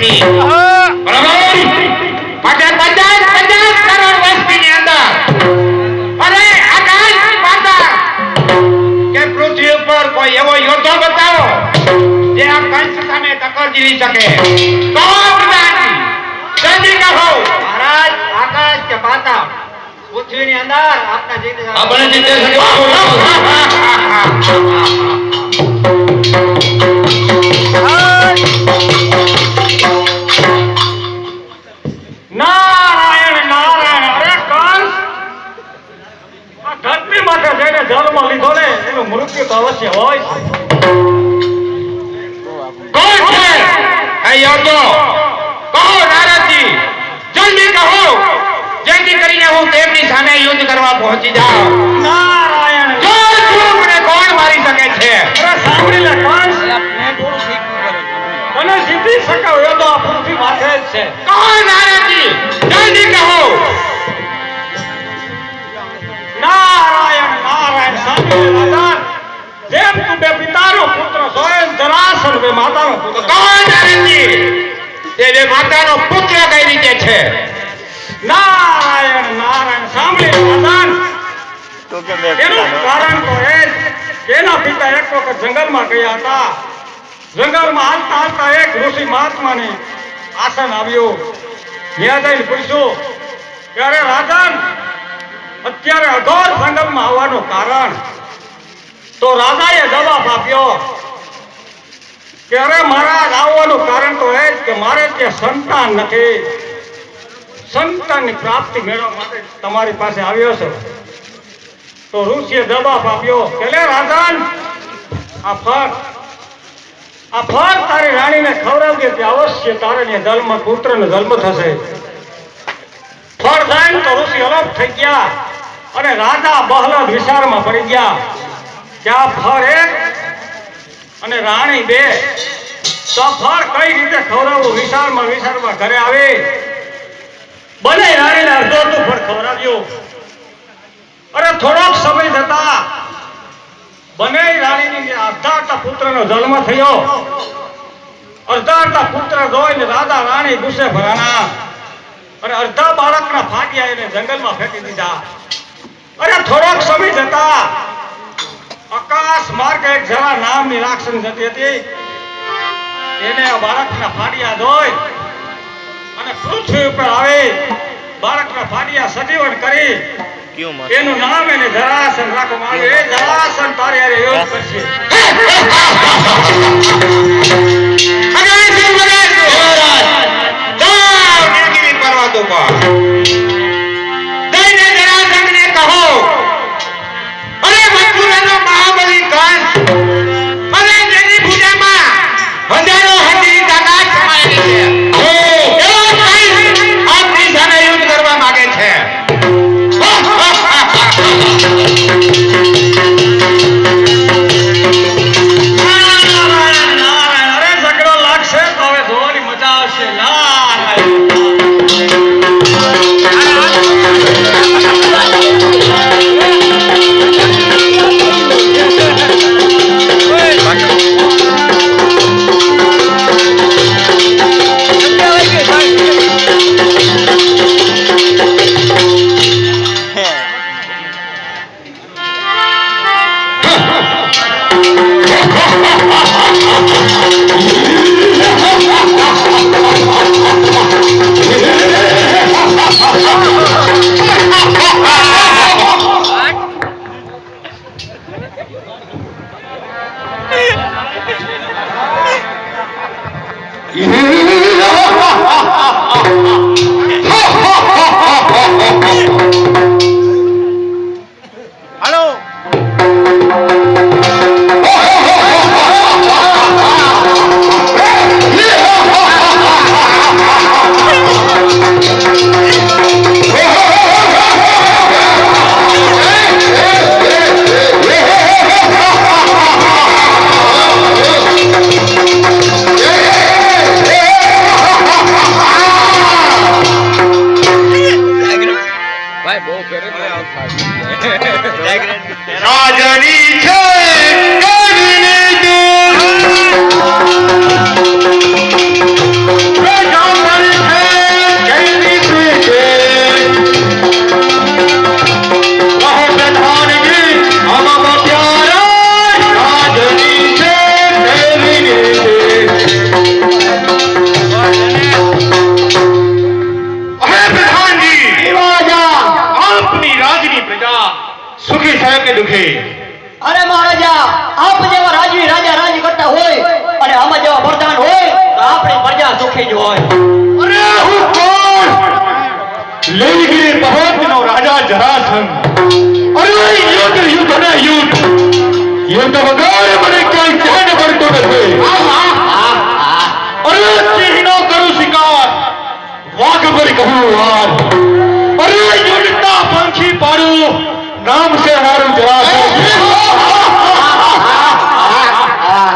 વસ્તી બરાબર પચાસ કરોડ વસ્તીની અંદર અરે આકાશ માતા કે પૃથ્વી ઉપર કોઈ એવો યોદ્ધો બતાવો જે આ કંસ સામે ટક્કર જીવી શકે તો જલ્દી કહો મહારાજ આકાશ કે પાતાળ પૃથ્વીની અંદર આપના જીતે આપણે જીતે નારાયણ નારાયણ અરે કંસ આ ધરતી માટે જઈને જન્મ લીધો ને એનું મૃત્યુ તો અવશ્ય હોય કોણ છે આ યોદ્ધો કહો નારદજી જલ્દી કહો જેથી કરીને હું તેમની સામે યુદ્ધ કરવા પહોંચી જાઉં નારાયણ જો મને કોણ મારી શકે છે અરે સાંભળી લે કંસ તને જીતી શકાવ એ તો આ પૃથ્વી માથે જ છે કહો નારદજી જલ્દી કહો નારાયણ નારાયણ સાંભળી લે રાજા જેમ તું બે પિતાનો પુત્ર છો એમ જરાસંઘ બે માતાનો પુત્ર કહો નારદજી તે બે માતાનો પુત્ર કઈ રીતે છે નારાયણ નારાયણ સાંભળી રાજા એનું કારણ તો એ કે એના પિતા એક વખત જંગલમાં ગયા હતા જંગલમાં હાલતા હાલતા એક ઋષિ મહાત્માને આસન આવ્યું ત્યાં જઈને પૂછ્યું કે અરે રાજન અત્યારે અઘોર જંગલમાં આવવાનું કારણ તો રાજાએ જવાબ આપ્યો કે અરે મારા આવવાનું કારણ તો એ જ કે મારે ત્યાં સંતાન નથી સંતાનની પ્રાપ્તિ મેળવવા માટે તમારી પાસે આવ્યો છે તો ઋષિએ જવાબ આપ્યો કે લે રાજન આ ફળ તારી રાણીને ખવડાવજે તે અવશ્ય તારે જન્મ પુત્રનો જન્મ થશે ફળ જાય તો ઋષિ અલગ થઈ ગયા અને રાજા બહલદ વિચારમાં પડી ગયા કે આ ફળ એક અને રાણી બે તો ફળ કઈ રીતે ખવડાવવું વિચારમાં ઘરે આવે બને રાણીને અડધું ફળ ખવડાવ્યું અરે થોડોક સમય જતા બને રાણીની અડધા પુત્રનો જન્મ થયો અડધા પુત્ર જોઈને રાજા રાણી ગુસ્સે ભરાણા અને અડધા બાળકના ફાટ્યા એને જંગલમાં ફેંકી દીધા અરે થોડોક સમય જતા આકાશ માર્ગે એક જરા નામની રાક્ષસ જતી હતી એને આ બાળકના ફાટ્યા જોઈ અને પૃથ્વી ઉપર આવી બાળકના ફાટ્યા સજીવન કરી એનું નામ એને જરાસન રાખવામાં આવ્યું એ જરાસન તારે હારે યોગ કરશે અરે મહારાજા, આપ જેવા રાજવી રાજા રાજ કરતા હોય અને આમાં જેવા વરદાન હોય તો આપણી પ્રજા સુખી જ હોય. અરે હું કોણ? લીલગીરી પર્વતનો રાજા જરાસંઘ. અરે યુદ્ધ ને યુદ્ધ વગર મને ક્યાંય ચેન પડતો નથી. અરે સિંહનો કરું શિકાર, વાઘ પર કહું વાર. અરે યુદ્ધના પંખી પાડું, નામ છે મારું જરાસંઘ.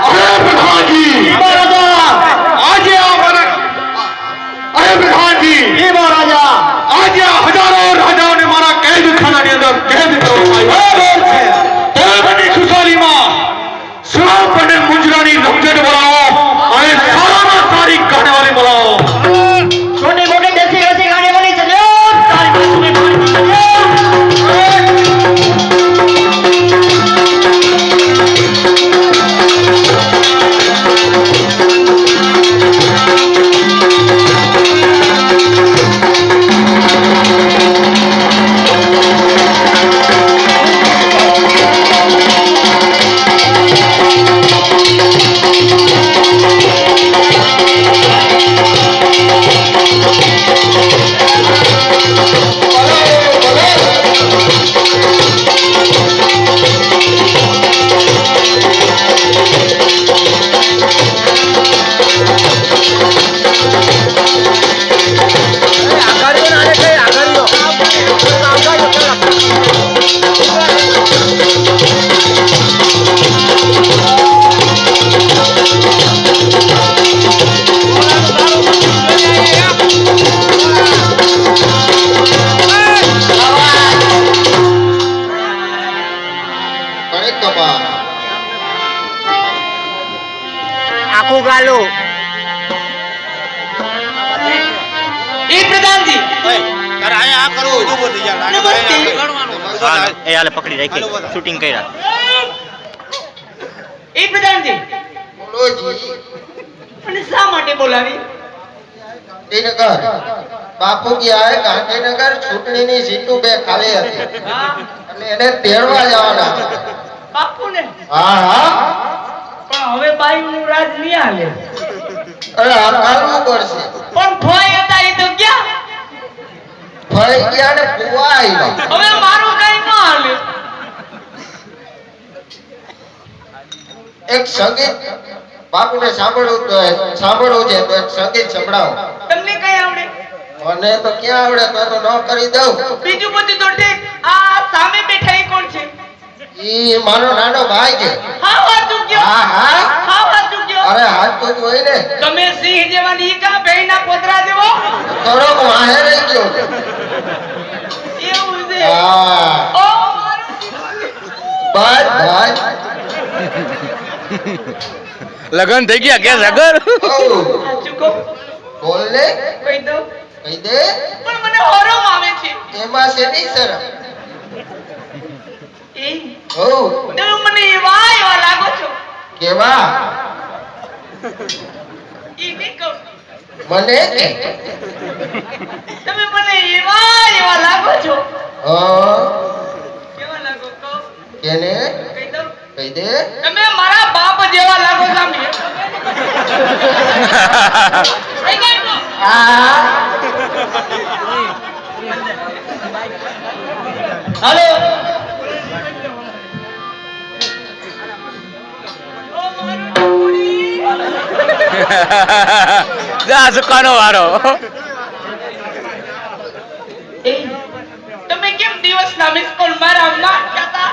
અરે પ્રધાનજી, આજે આ મને અરે પ્રધાનજી, આજે આ હજારો રાજાઓને મારા કેદખાનાની અંદર કેદ કરવામાં આવ્યા. તેમની ખુશાલીમાં શ્રાપ અને મુંજરાની રમઝટ બોલાવો અને સારામાં સારી ગાનેવાળી બોલાવો. छोटी मोटी देसी देसी गाने वाली चलो तारी बाजू में पानी चलो. આખું ગાલો એ પ્રધાનજી તારે અહીંયા આ કરવું ઊભો થઈ જા એ હાલે પકડી રાખી શૂટિંગ કર્યા એ પ્રધાનજી બોલો જી. મને શા માટે બોલાવી? ગાંધીનગર બાપુ ગયા હે ગાંધીનગર, ચૂંટણીની સીટો 2 ખાલી હતી એટલે એને તેડવા જવાના. બાપુને હા હા, પણ હવે બાઈનું રાજ નહીં હાલે. અરે હાલવું પડશે. પણ ભોય હતા એ તો ક્યાં? ફરી ગયા ને ફુવા આવ્યા. હવે મારું કઈ ન હાલે. એક સંગીત બાપુને સાંભળવું છે તો એક સંગીત સંભળાવો. તમને કઈ આવડે? મને તો ક્યાં આવડે, તો ન કરી દઉં. બીજું બધું તો ઠીક. આ સામે બેઠા એ કોણ છે? ઈ મારો નાનો ભાઈ છે. હા વાંચું ગયો. હા હા, હા વાંચું ગયો. અરે હાથ તો જ હોય ને. તમે સિંહ જેવા ની કા ભેંના પોતરા જેવો? થોડોક વાહે રહી ગયો. એવું છે. હા ઓ મારું બસ બસ. લગન થઈ ગયા કે સગર સાચું કહું? બોલ ને, કહી દઉં. કહી દે. પણ મને હરમ આવે છે. એમાં શેની શરમ? એ હો, તમે મને એવા લાગો છો. કેવા? એ નહીં કહું. મને કે તમે મને એવા લાગો છો. હા, કેવા લાગો કહો? કેને? કહી દઉં. કહી દે. તમે મારા બાપ જેવા લાગો છો. આમ કહી દઉં તો. હા, હાલો. ઓ મારું ટુકડી. જા સુકાનો વાળો એ તમે કેમ દિવસના મિસ કોલ મારા માં હતા?